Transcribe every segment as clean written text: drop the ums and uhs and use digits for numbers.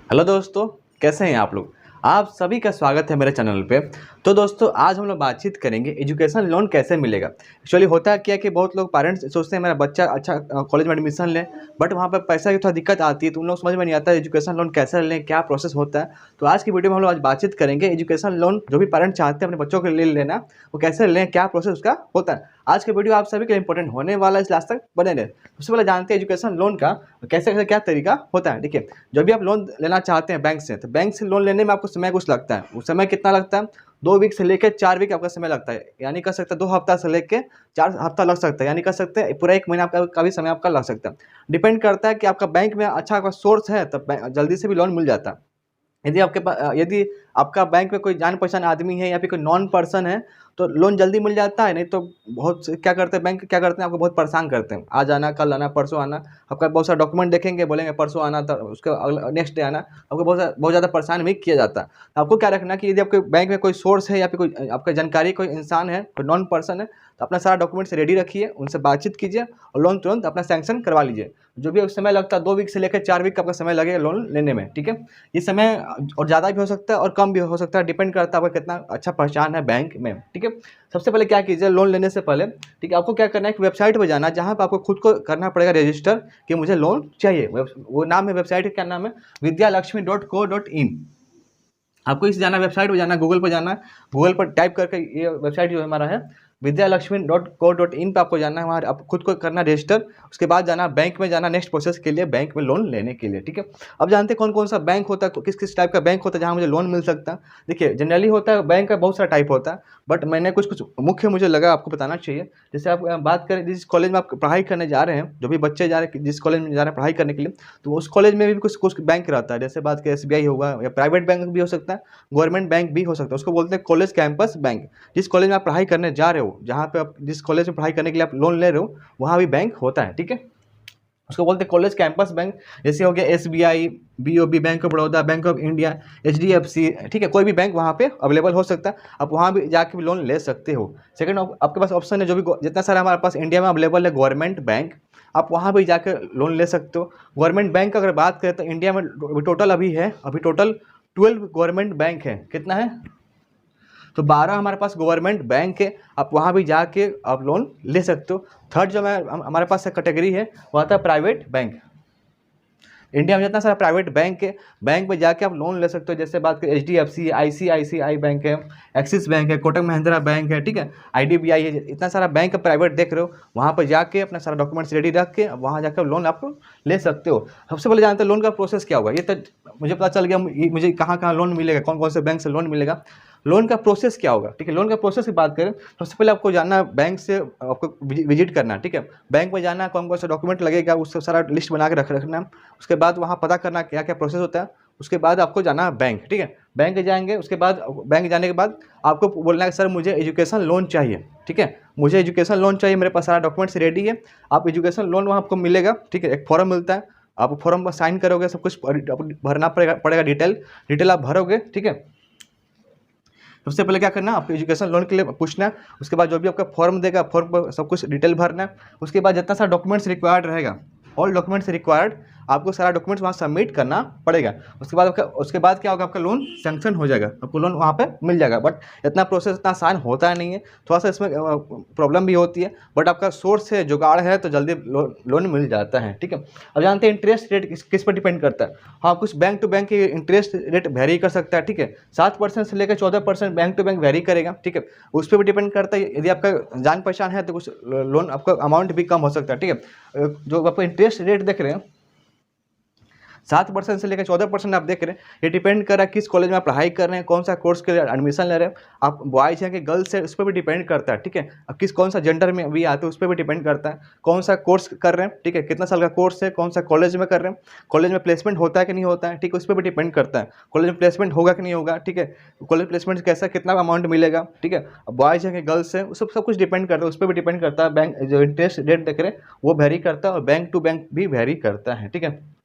Hello दोस्तों, कैसे हैं आप लोग। आप सभी का स्वागत है मेरे चैनल पे। तो दोस्तों, आज हम लोग बातचीत करेंगे एजुकेशन लोन कैसे मिलेगा। एक्चुअली होता क्या है कि बहुत लोग पेरेंट्स सोचते हैं मेरा बच्चा अच्छा कॉलेज में एडमिशन ले, बट वहाँ पर पैसा की थोड़ा दिक्कत आती है, तो उन लोग समझ में नहीं आता एजुकेशन लोन कैसे लें, क्या प्रोसेस होता है। तो आज की वीडियो में हम लोग आज बातचीत करेंगे एजुकेशन लोन जो भी पेरेंट्स चाहते हैं अपने बच्चों के लिए लेना, वो कैसे लें, क्या प्रोसेस उसका होता है। आज का वीडियो आप सभी के लिए इंपॉर्टेंट होने वाला है, इस लास्ट तक बने रहे। सबसे पहले जानते हैं एजुकेशन लोन का कैसे कैसे क्या तरीका होता है। देखिए, जब भी आप लोन लेना चाहते हैं बैंक से, तो बैंक से लोन लेने में आपको समय कुछ लगता है। उस समय कितना लगता है? 2 वीक से लेकर 4 वीक आपका समय लगता है, यानी कह सकते हैं 2 हफ्ता से लेकर 4 हफ्ता लग सकता है, यानी कह सकते हैं पूरा 1 महीना आपका का भी समय आपका लग सकता है। डिपेंड करता है कि आपका बैंक में अच्छा आपका सोर्स है, तब जल्दी से भी लोन मिल जाता है। यदि आपका बैंक में कोई जान पहचान आदमी है या फिर कोई नॉन पर्सन है, तो लोन जल्दी मिल जाता है। नहीं तो बहुत से क्या करते हैं, बैंक क्या करते हैं, आपको बहुत परेशान करते हैं, आज आना, कल आना, परसों आना। आपका बहुत सारा डॉक्यूमेंट देखेंगे, बोलेंगे परसों आना, तो उसके नेक्स्ट डे आना। आपको बहुत ज़्यादा परेशान भी किया जाता है। तो आपको क्या रखना कि यदि आपके बैंक में कोई सोर्स है या फिर कोई आपका जानकारी कोई इंसान है, कोई नॉन पर्सन है, तो अपना सारा डॉक्यूमेंट्स रेडी रखिए, उनसे बातचीत कीजिए और लोन तुरंत अपना सैंक्शन करवा लीजिए। जो भी समय लगता है 2 वीक से लेकर 4 वीक का आपका समय लगेगा लोन लेने में, ठीक है। ये समय और ज़्यादा भी हो सकता है और कम भी हो सकता है, डिपेंड करता है आपका कितना अच्छा पहचान है बैंक में, ठीक है। सबसे पहले क्या कीजिए, लोन लेने से पहले, ठीक है, आपको क्या करना है, एक वेबसाइट पर जाना, जहाँ पर आपको खुद को करना पड़ेगा रजिस्टर कि मुझे लोन चाहिए। वो नाम है वेबसाइट का, क्या नाम है, vidyalakshmi.co.in। आपको इस जाना, वेबसाइट पर जाना, गूगल पर जाना, गूगल पर टाइप करके ये वेबसाइट जो हमारा है vidyalakshmi.co.in पे आपको जाना है, वहाँ आप खुद को करना रजिस्टर। उसके बाद जाना बैंक में, जाना नेक्स्ट प्रोसेस के लिए, बैंक में लोन लेने के लिए, ठीक है। अब जानते हैं कौन कौन सा बैंक होता है, किस किस टाइप का बैंक होता है जहाँ मुझे लोन मिल सकता है। देखिए, जनरली होता है बैंक का बहुत सारा टाइप होता है, बट मैंने कुछ कुछ मुख्य मुझे लगा आपको बताना चाहिए। जैसे आप बात करें जिस कॉलेज में आप पढ़ाई करने जा रहे हैं, जो भी बच्चे जा रहे हैं जिस कॉलेज में जा रहे हैं पढ़ाई करने के लिए, तो उस कॉलेज में भी कुछ कुछ बैंक रहता है। जैसे बात करें SBI होगा, या प्राइवेट बैंक भी हो सकता है, गवर्नमेंट बैंक भी हो सकता है, उसको बोलते हैं कॉलेज कैंपस बैंक। जिस कॉलेज में आप पढ़ाई करने जा रहे हो, जहाँ पे आप जिस कॉलेज में पढ़ाई करने के लिए आप लोन ले रहे हो, वहाँ भी बैंक होता है, ठीक है। उसको बोलते हैं कॉलेज कैंपस बैंक। जैसे हो गया SBI, BOB, bank of Baroda, bank of India, HDFC, ठीक है, कोई भी बैंक वहाँ पे अवेलेबल हो सकता है। आप वहाँ भी जाके भी लोन ले सकते हो। सेकंड, आपके पास ऑप्शन है, जो भी जितना सारा हमारे पास इंडिया में अवेलेबल है गवर्नमेंट बैंक, आप वहाँ भी जाकर लोन ले सकते हो। गवर्नमेंट बैंक का अगर बात करें तो इंडिया में टोटल अभी टोटल 12 गवर्नमेंट बैंक है। कितना है? तो 12 हमारे पास गवर्नमेंट बैंक है, आप वहाँ भी जाके आप लोन ले सकते हो। थर्ड जो हमारे पास कैटेगरी है, वो आता है प्राइवेट बैंक। इंडिया में जितना सारा प्राइवेट बैंक है, बैंक में जाके आप लोन ले सकते हो। जैसे बात करें HDFC, ICICI बैंक है, एक्सिस बैंक है, कोटक महिंद्रा बैंक है, ठीक है, IDBI है, इतना सारा बैंक प्राइवेट देख रहे हो, वहाँ पर जाके अपना सारा डॉक्यूमेंट्स रेडी रख के वहाँ जाकर लोन आप ले सकते हो। सबसे पहले जानते हैं लोन का प्रोसेस क्या होगा। ये तो मुझे पता चल गया मुझे कहाँ कहाँ लोन मिलेगा, कौन कौन से बैंक से लोन मिलेगा। लोन का प्रोसेस क्या होगा, ठीक है। लोन का प्रोसेस की बात करें, सबसे पहले आपको जाना है बैंक से, आपको विजिट करना है, ठीक है। बैंक में जाना, कौन कौन सा डॉक्यूमेंट लगेगा उससे सारा लिस्ट बना के रखना। उसके बाद वहाँ पता करना क्या क्या प्रोसेस होता है। उसके बाद आपको जाना है बैंक, ठीक है। बैंक जाएंगे, उसके बाद बैंक जाने के बाद आपको बोलना है सर मुझे एजुकेशन लोन चाहिए, ठीक है, मुझे एजुकेशन लोन चाहिए, मेरे पास सारा डॉक्यूमेंट्स रेडी है। आप एजुकेशन लोन वहाँ आपको मिलेगा, ठीक है। एक फॉर्म मिलता है, आप फॉर्म पर साइन करोगे, सब कुछ भरना पड़ेगा डिटेल आप भरोगे, ठीक है। सबसे पहले क्या करना है, आपको एजुकेशन लोन के लिए पूछना है। उसके बाद जो भी आपका फॉर्म देगा, फॉर्म पर सब कुछ डिटेल भरना है। उसके बाद जितना सारा डॉक्यूमेंट्स रिक्वायर्ड रहेगा, ऑल डॉक्यूमेंट्स रिक्वायर्ड, आपको सारा डॉक्यूमेंट्स वहाँ सबमिट करना पड़ेगा। उसके बाद क्या होगा, आपका लोन सैंक्शन हो जाएगा, आपको लोन वहाँ पे मिल जाएगा। बट इतना प्रोसेस इतना आसान होता नहीं है, थोड़ा सा इसमें प्रॉब्लम भी होती है, बट आपका सोर्स है, जुगाड़ है, तो जल्दी लोन मिल जाता है, ठीक है। अब जानते हैं इंटरेस्ट रेट किस पर डिपेंड करता है। हाँ, कुछ bank to bank interest rate vary कर सकता है, ठीक है। 7% से लेकर 14% बैंक टू बैंक वेरी करेगा, ठीक है। उस पर भी डिपेंड करता है, यदि आपका जान पहचान है तो कुछ लोन आपका अमाउंट भी कम हो सकता है, ठीक है। जो आपको इंटरेस्ट रेट देख रहे हैं 7% से लेकर 14% आप देख रहे हैं, ये डिपेंड कर रहा है किस कॉलेज में आप पढ़ाई कर रहे हैं, कौन सा कोर्स के लिए एडमिशन ले रहे हैं, आप बॉयज हैं कि गर्ल्स है, उस पर भी डिपेंड करता है, ठीक है। अब कौन सा जेंडर में भी आते हैं उस पर भी डिपेंड करता है, कौन सा कोर्स कर रहे हैं, ठीक है, कितना साल का कोर्स है, कौन सा कॉलेज में कर रहे हैं, कॉलेज में प्लेसमेंट होता है कि नहीं होता है, ठीक है, उस पर भी डिपेंड करता है, कॉलेज में प्लेसमेंट होगा कि नहीं होगा, ठीक है, कॉलेज प्लेसमेंट कैसा, कितना अमाउंट मिलेगा, ठीक है। बॉयज है कि गर्ल्स है, सब कुछ डिपेंड करता है, उस पर भी डिपेंड करता है। बैंक जो इंटरेस्ट रेट देख रहे हैं वो वेरी करता है, और बैंक टू बैंक भी वेरी करता है, ठीक है।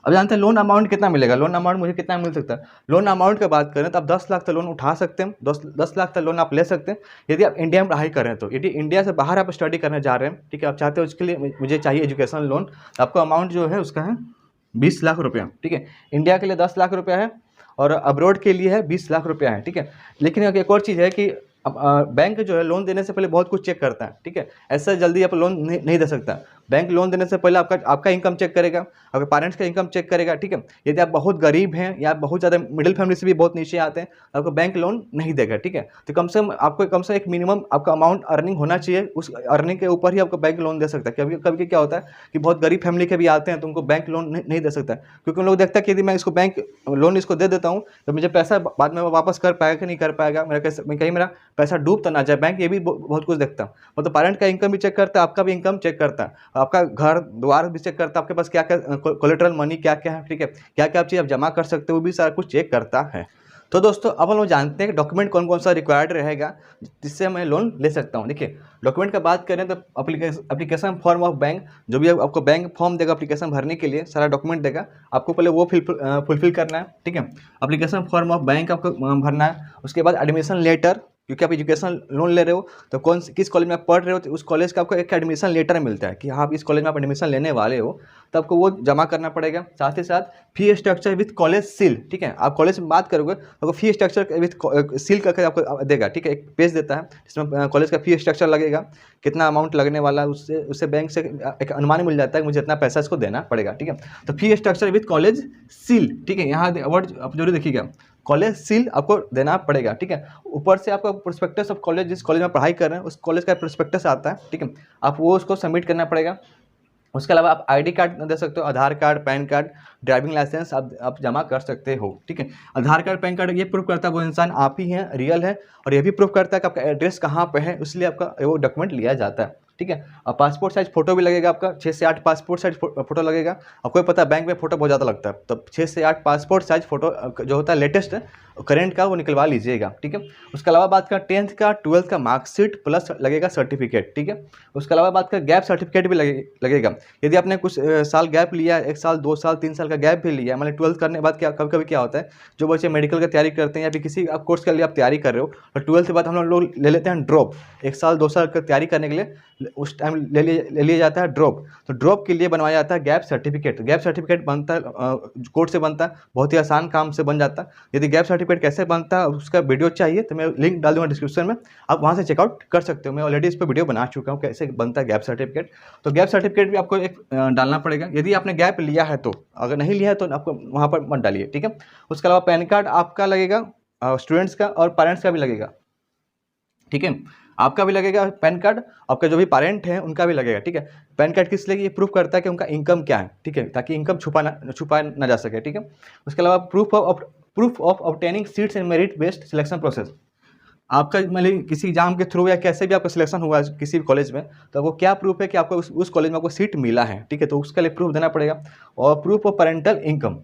अब जानते हैं लोन अमाउंट कितना मिलेगा, लोन अमाउंट मुझे कितना मिल सकता है। लोन अमाउंट की बात करें तो आप 10 लाख तक लोन उठा सकते हैं, 10 लाख तक लोन आप ले सकते हैं यदि आप इंडिया में पढ़ाई कर रहे हैं। तो यदि इंडिया से बाहर आप स्टडी करने जा रहे हैं, ठीक है, आप चाहते हो उसके लिए मुझे चाहिए एजुकेशन लोन, तो आपका अमाउंट जो है उसका है 20 लाख रुपया, ठीक है। इंडिया के लिए 10 लाख रुपया है और अब्रॉड के लिए है 20 लाख रुपया है, ठीक है। लेकिन एक और चीज़ है कि बैंक जो है लोन देने से पहले बहुत कुछ चेक करता है, ठीक है। ऐसा जल्दी आप लोन नहीं दे सकता। बैंक लोन देने से पहले आपका इनकम चेक करेगा, आपके पेरेंट्स का इनकम चेक करेगा, ठीक है। यदि आप बहुत गरीब हैं या बहुत ज़्यादा मिडिल फैमिली से भी बहुत नीचे आते हैं तो आपको बैंक लोन नहीं देगा, ठीक है। तो कम से एक मिनिमम आपका अमाउंट अर्निंग होना चाहिए, उस अर्निंग के ऊपर ही आपको बैंक लोन दे सकता है। कभी कभी क्या होता है कि बहुत गरीब फैमिली के भी आते हैं तो उनको बैंक लोन नहीं दे सकता, क्योंकि उन लोग देखता है कि यदि मैं इसको बैंक लोन इसको दे देता हूँ तो मुझे पैसा बाद में वापस कर पाएगा कि नहीं कर पाएगा, कहीं मेरा पैसा डूब तो ना जाए। बैंक ये भी बहुत कुछ देखता है, मतलब पेरेंट का इनकम भी चेक करता है, आपका भी इनकम चेक करता है, आपका घर द्वार भी चेक करता है, आपके पास क्या क्या कोलेटरल मनी क्या क्या है, ठीक है, क्या क्या चीज़ आप जमा कर सकते हो, वो भी सारा कुछ चेक करता है। तो दोस्तों अब हम लोग जानते हैं कि डॉक्यूमेंट कौन कौन सा रिक्वायर्ड रहेगा जिससे मैं लोन ले सकता हूँ। देखिए डॉक्यूमेंट का बात करें तो एप्लीकेशन फॉर्म ऑफ बैंक, जो भी आपको बैंक फॉर्म देगा एप्लीकेशन भरने के लिए, सारा डॉक्यूमेंट देगा, आपको पहले वो फुलफिल करना है, ठीक है। एप्लीकेशन फॉर्म ऑफ बैंक आपको भरना है। उसके बाद एडमिशन लेटर, क्योंकि आप एजुकेशन लोन ले रहे हो तो किस कॉलेज में आप पढ़ रहे हो तो उस कॉलेज का आपको एक एडमिशन लेटर मिलता है कि हाँ आप इस कॉलेज में आप एडमिशन लेने वाले हो, तो आपको वो जमा करना पड़ेगा। साथ ही साथ fee structure with college seal, ठीक है। आप कॉलेज में बात करोगे तो फी स्ट्रक्चर विथ सील करके आपको देगा, ठीक है। एक पेज देता है जिसमें कॉलेज का फी स्ट्रक्चर लगेगा, कितना अमाउंट लगने वाला है, उससे बैंक से एक अनुमान मिल जाता है कि मुझे इतना पैसा इसको देना पड़ेगा, ठीक है। तो fee structure with college seal, ठीक है, यहाँ वर्ड आप जरूर देखिएगा, कॉलेज सील आपको देना पड़ेगा, ठीक है। ऊपर से आपका प्रोस्पेक्टस ऑफ कॉलेज, जिस कॉलेज में पढ़ाई कर रहे हैं उस कॉलेज का प्रोस्पेक्टस आता है, ठीक है, आप वो उसको सबमिट करना पड़ेगा। उसके अलावा आप आईडी कार्ड दे सकते हो, Aadhaar card, PAN card, driving licence आप जमा कर सकते हो, ठीक है। आधार कार्ड पैन कार्ड ये प्रूव करता है वो इंसान आप ही हैं, रियल है, और ये भी प्रूव करता है कि आपका एड्रेस कहाँ पे है, इसलिए आपका वो डॉक्यूमेंट लिया जाता है, ठीक है। और पासपोर्ट साइज फोटो भी लगेगा, आपका 6 से 8 पासपोर्ट साइज फोटो लगेगा। आपको पता है बैंक में फोटो बहुत ज़्यादा लगता है, तो 6 से 8 पासपोर्ट साइज फोटो जो होता है लेटेस्ट करेंट का, वो निकलवा लीजिएगा, ठीक है। उसके अलावा बात करें 10th का 12th का मार्कशीट प्लस लगेगा सर्टिफिकेट, ठीक है। उसके अलावा बात करें गैप सर्टिफिकेट भी लगेगा। यदि आपने कुछ साल गैप लिया, 1 साल 2 साल 3 साल का गैप भी लिया, मतलब 12th करने के बाद क्या कभी कभी क्या होता है, जो बच्चे मेडिकल की तैयारी करते हैं या फिर किसी आप कोर्स के लिए आप तैयारी कर रहे हो, तो 12th के बाद हम लोग ले लेते हैं ड्रॉप, 1 साल 2 साल की तैयारी करने के लिए उस टाइम ले लिया जाता है ड्रॉप। तो ड्रॉप के लिए बनवाया जाता है गैप सर्टिफिकेट। गैप सर्टिफिकेट बनता है कोर्ट से बनता है, बहुत ही आसान काम से बन जाता है। यदि गैप सर्टिफिकेट कैसे बनता है उसका वीडियो चाहिए तो मैं लिंक डाल दूंगा डिस्क्रिप्शन में, आप वहाँ से चेकआउट कर सकते हो। मैं ऑलरेडी इस पर वीडियो बना चुका हूँ कैसे बनता है गैप सर्टिफिकेट। तो गैप सर्टिफिकेट भी आपको एक डालना पड़ेगा, यदि आपने गैप लिया है तो। अगर नहीं लिया है तो आपको वहाँ पर मत डालिए, ठीक है। उसके अलावा पैन कार्ड आपका लगेगा, स्टूडेंट्स का और पेरेंट्स का भी लगेगा, ठीक है। आपका भी लगेगा पैन कार्ड, आपका जो भी पेरेंट है उनका भी लगेगा, ठीक है। पैन कार्ड किस लिए, ये प्रूफ करता है कि उनका इनकम क्या है, ठीक है, ताकि इनकम छुपाया ना जा सके, ठीक है। उसके अलावा proof of obtaining seats in merit based selection process. आपका मतलब किसी एग्जाम के थ्रू या कैसे भी आपका सिलेक्शन हुआ है किसी भी कॉलेज में, तो वो क्या प्रूफ है कि आपको उस कॉलेज में आपको सीट मिला है, ठीक है, तो उसके लिए प्रूफ देना पड़ेगा। और proof of parental income,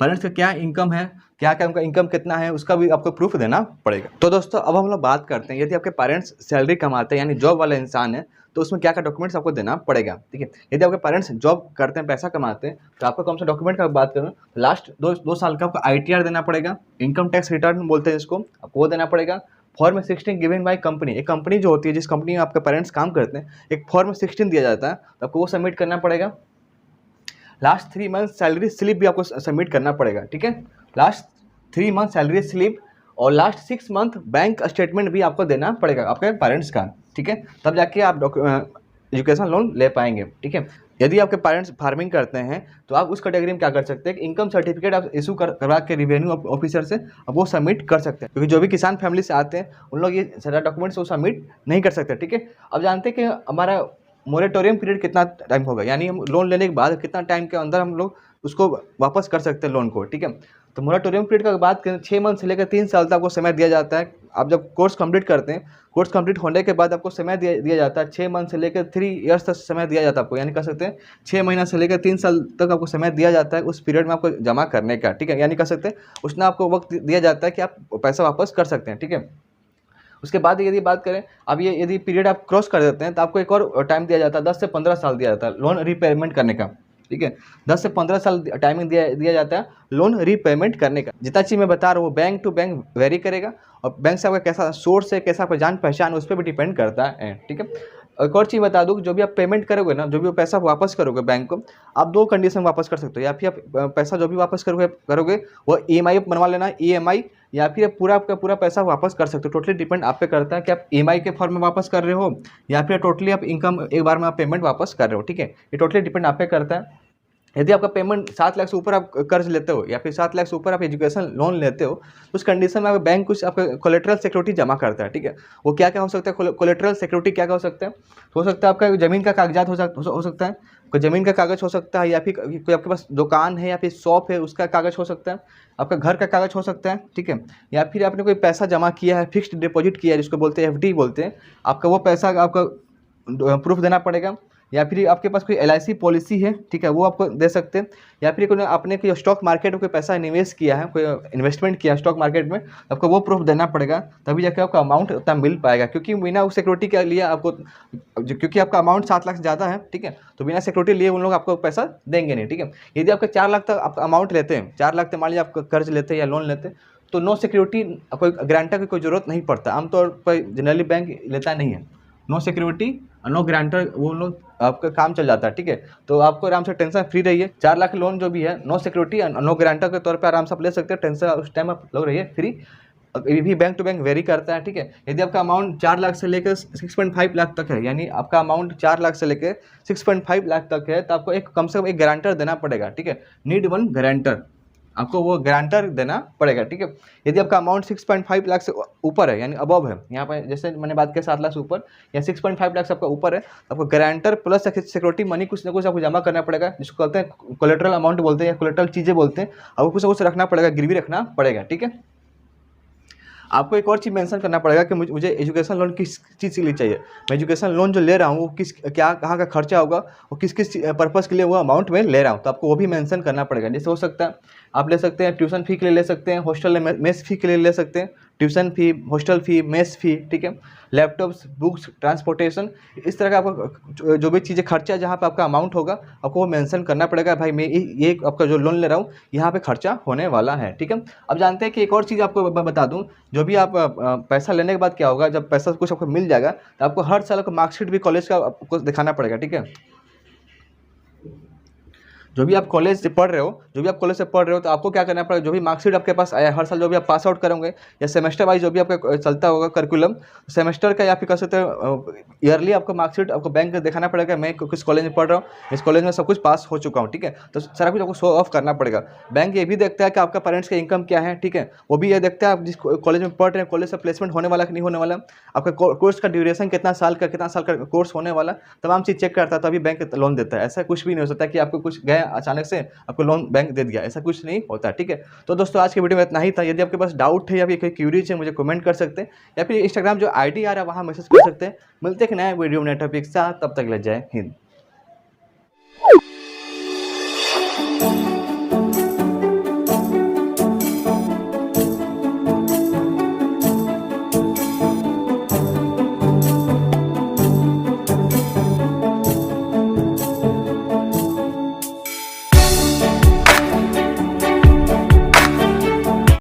parents का क्या इनकम है, क्या क्या उनका इनकम कितना है, उसका भी आपको प्रूफ देना पड़ेगा। तो दोस्तों अब हम लोग बात करते हैं, यदि आपके पेरेंट्स सैलरी कमाते हैं यानी जॉब वाला इंसान है तो उसमें क्या क्या डॉक्यूमेंट्स आपको देना पड़ेगा, ठीक है। यदि आपके पेरेंट्स जॉब करते हैं, पैसा कमाते हैं, तो आपको कौन सा डॉक्यूमेंट का बात करूँ, लास्ट दो साल का आपको ITR देना पड़ेगा, इनकम टैक्स रिटर्न बोलते हैं इसको, आपको वो देना पड़ेगा। फॉर्म 16 गिवन बाय कंपनी, एक कंपनी जो होती है जिस कंपनी में आपके पेरेंट्स काम करते हैं, एक फॉर्म 16 दिया जाता है, तो आपको वो सबमिट करना पड़ेगा। लास्ट 3 मंथ सैलरी स्लिप भी आपको सबमिट करना पड़ेगा, ठीक है। लास्ट 3 मंथ सैलरी स्लिप और लास्ट 6 मंथ बैंक स्टेटमेंट भी आपको देना पड़ेगा आपके पेरेंट्स का, ठीक है, तब जाके आप एजुकेशन लोन ले पाएंगे, ठीक है। यदि आपके पेरेंट्स फार्मिंग करते हैं तो आप उस कैटेगरी में क्या कर सकते हैं, इनकम सर्टिफिकेट आप इशू करवा के रेवेन्यू ऑफिसर से अब वो सबमिट कर सकते हैं, क्योंकि जो भी किसान फैमिली से आते हैं उन लोग ये सारा डॉक्यूमेंट्स वो सबमिट नहीं कर सकते, ठीक है। अब जानते हैं कि हमारा मोरेटोरियम पीरियड कितना टाइम होगा, यानी हम लोन लेने के बाद कितना टाइम के अंदर हम लोग उसको वापस कर सकते हैं लोन को, ठीक है। तो मोरेटोरियम पीरियड का बात करें 6 मंथ से लेकर 3 साल तक आपको समय दिया जाता है। आप जब कोर्स कंप्लीट करते हैं, कोर्स कंप्लीट होने के बाद आपको समय दिया जाता है 6 मंथ से लेकर 3 ईयर्स तक समय दिया जाता है आपको, यानी कह सकते हैं 6 महीना से लेकर 3 साल तक आपको समय दिया जाता है उस पीरियड में आपको जमा करने का, ठीक है। यानी कह सकते हैं उसमें आपको वक्त दिया जाता है कि आप पैसा वापस कर सकते हैं, ठीक है। उसके बाद यदि बात करें अब ये यदि पीरियड आप क्रॉस कर देते हैं तो आपको एक और टाइम दिया जाता है, 10 से 15 साल दिया जाता है लोन रीपेमेंट करने का, ठीक है। 10 से 15 साल टाइमिंग दिया जाता है लोन रीपेमेंट करने का। जितना चीज़ मैं बता रहा हूँ वो बैंक टू बैंक वेरी करेगा, और बैंक से आपका कैसा सोर्स है, कैसा आपका जान पहचान, उस पर भी डिपेंड करता है, ठीक है। एक और चीज़ बता दूँ, जो भी आप पेमेंट करोगे ना, जो भी पैसा वापस करोगे बैंक को, आप दो कंडीशन में वापस कर सकते हो। या फिर आप पैसा जो भी वापस करोगे वो ईएमआई बनवा लेना, ईएमआई, या फिर आप पूरा आपका पूरा पैसा वापस कर सकते हो। टोटली डिपेंड आप पे करता है कि आप ईएमआई के फॉर्म में वापस कर रहे हो या फिर टोटली आप इनकम एक बार में आप पेमेंट वापस कर रहे हो। ठीक है, ये टोटली डिपेंड आप पे करता है। यदि आपका पेमेंट 7 लाख से ऊपर आप कर्ज लेते हो या फिर 7 लाख से ऊपर आप एजुकेशन लोन लेते हो, तो उस कंडीशन में आपका बैंक कुछ आपका कोलेटरल सिक्योरिटी जमा करता है। ठीक है, वो क्या क्या हो सकता है, कोलेटरल सिक्योरिटी क्या क्या हो सकता है? हो सकता है आपका ज़मीन का कागजात हो सकता है, कोई ज़मीन का कागज़ हो सकता है, या फिर कोई आपके पास दुकान है या फिर शॉप है उसका कागज़ हो सकता है, आपका घर का कागज़ हो सकता है। ठीक है, या फिर आपने कोई पैसा जमा किया है, फिक्स्ड डिपॉजिट किया है जिसको बोलते हैं एफडी बोलते हैं, आपका वो पैसा आपका प्रूफ देना पड़ेगा। या फिर आपके पास कोई एलआईसी पॉलिसी है, ठीक है, वो आपको दे सकते हैं। या फिर कोई आपने कोई स्टॉक मार्केट में कोई पैसा निवेश किया है, कोई इन्वेस्टमेंट किया स्टॉक मार्केट में, आपको वो प्रूफ देना पड़ेगा, तभी जाकर आपका अमाउंट उतना मिल पाएगा। क्योंकि बिना उस सिक्योरिटी के लिए आपको, क्योंकि आपका अमाउंट 7 लाख से ज़्यादा है, ठीक है, तो बिना सिक्योरिटी लिए उन लोग आपको पैसा देंगे नहीं। ठीक है, यदि आपका 4 लाख तक आप अमाउंट लेते हैं, 4 लाख तक मान लीजिए आप कर्ज लेते हैं या लोन लेते हैं, तो नो सिक्योरिटी, कोई गारंटर की कोई ज़रूरत नहीं पड़ता। आमतौर पर जनरली बैंक लेता नहीं है, नो सिक्योरिटी नो गारंटर, वो लोग आपका काम चल जाता है। ठीक है, तो आपको आराम से टेंशन फ्री रहिए। 4 लाख लोन जो भी है नो सिक्योरिटी नो गारंटर के तौर पे आराम से आप ले सकते हैं, टेंशन उस टाइम आप लोग रहिए फ्री। ये भी बैंक टू बैंक वेरी करता है। ठीक है, यदि आपका अमाउंट 4 लाख से लेकर 6.5 लाख तक है, यानी आपका अमाउंट 4 लाख से लेकर 6.5 लाख तक है, तो आपको एक कम से कम एक गारंटर देना पड़ेगा। ठीक है, नीड वन गारंटर, आपको वो गारंटर देना पड़ेगा। ठीक है, यदि आपका अमाउंट 6.5 लाख से ऊपर है, यानी अबव है, यहाँ पर जैसे मैंने बात किया 7 लाख से ऊपर या 6.5 लाख से आपका ऊपर है, तो आपको गारंटर प्लस सिक्योरिटी मनी कुछ ना कुछ आपको जमा करना पड़ेगा, जिसको कहते हैं कोलेटरल अमाउंट बोलते हैं या कोलेटरल चीज़ें बोलते हैं। आपको कुछ ना कुछ रखना पड़ेगा, गिरवी रखना पड़ेगा। ठीक है, आपको एक और चीज़ मेंशन करना पड़ेगा कि मुझे एजुकेशन लोन किस चीज़ के लिए चाहिए। मैं एजुकेशन लोन जो ले रहा हूँ वो किस क्या कहाँ का खर्चा होगा और किस किस पर्पज़ के लिए वो अमाउंट में ले रहा हूँ, तो आपको वो भी मेंशन करना पड़ेगा। जैसे हो सकता है आप ले सकते हैं ट्यूशन फ़ी के लिए ले सकते हैं, हॉस्टल मेस फ़ी के लिए ले सकते हैं, tuition fee, hostel fee, mess fee, ठीक है, लैपटॉप्स, बुक्स, ट्रांसपोर्टेशन, इस तरह का आपको जो भी चीज़ें खर्चा जहाँ पे आपका अमाउंट होगा आपको वो मेंशन करना पड़ेगा। भाई मैं ये आपका जो लोन ले रहा हूँ यहाँ पे खर्चा होने वाला है। ठीक है, अब जानते हैं कि एक और चीज़ आपको बता दूँ, जो भी आप पैसा लेने के बाद क्या होगा, जब पैसा कुछ आपको मिल जाएगा तो आपको हर साल आपको मार्कशीट भी कॉलेज का आपको दिखाना पड़ेगा। ठीक है, जो भी आप कॉलेज से पढ़ रहे हो, तो आपको क्या करना पड़ेगा, जो भी मार्कशीट आपके पास आया हर साल, जो भी आप पास आउट करोगे या सेमेस्टर वाइज जो भी आपका चलता होगा करिकुलम सेमेस्टर का, या फिर कह सकते हैं ईयरली आपको मार्कशीट आपको बैंक दिखाना पड़ेगा, मैं किस कॉलेज में पढ़ रहा हूँ, इस कॉलेज में सब कुछ पास हो चुका हूँ। ठीक है, तो सारा कुछ आपको शो ऑफ करना पड़ेगा। बैंक ये भी देखता है कि आपका पेरेंट्स का इनकम क्या है। ठीक है, वो भी ये देखता है आप जिस कॉलेज में पढ़ रहे हैं कॉलेज से प्लेसमेंट होने वाला कि नहीं होने वाला, आपका कोर्स का ड्यूरेशन कितना साल का कोर्स होने वाला, तमाम चीज़ चेक करता है, तभी बैंक लोन देता है। ऐसा कुछ भी नहीं हो सकता कि आपको कुछ गए अचानक से आपको लोन बैंक दे दिया, ऐसा कुछ नहीं होता। ठीक है, तो दोस्तों आज के वीडियो में इतना ही था। यदि आपके पास डाउट है या फिर कोई क्यूरीज है मुझे कमेंट कर सकते हैं, या फिर इंस्टाग्राम जो आईडी आ रहा है वहाँ मैसेज कर सकते हैं। मिलते हैं नए वीडियो में नए टॉपिक के साथ, तब तक ले जय हिंद।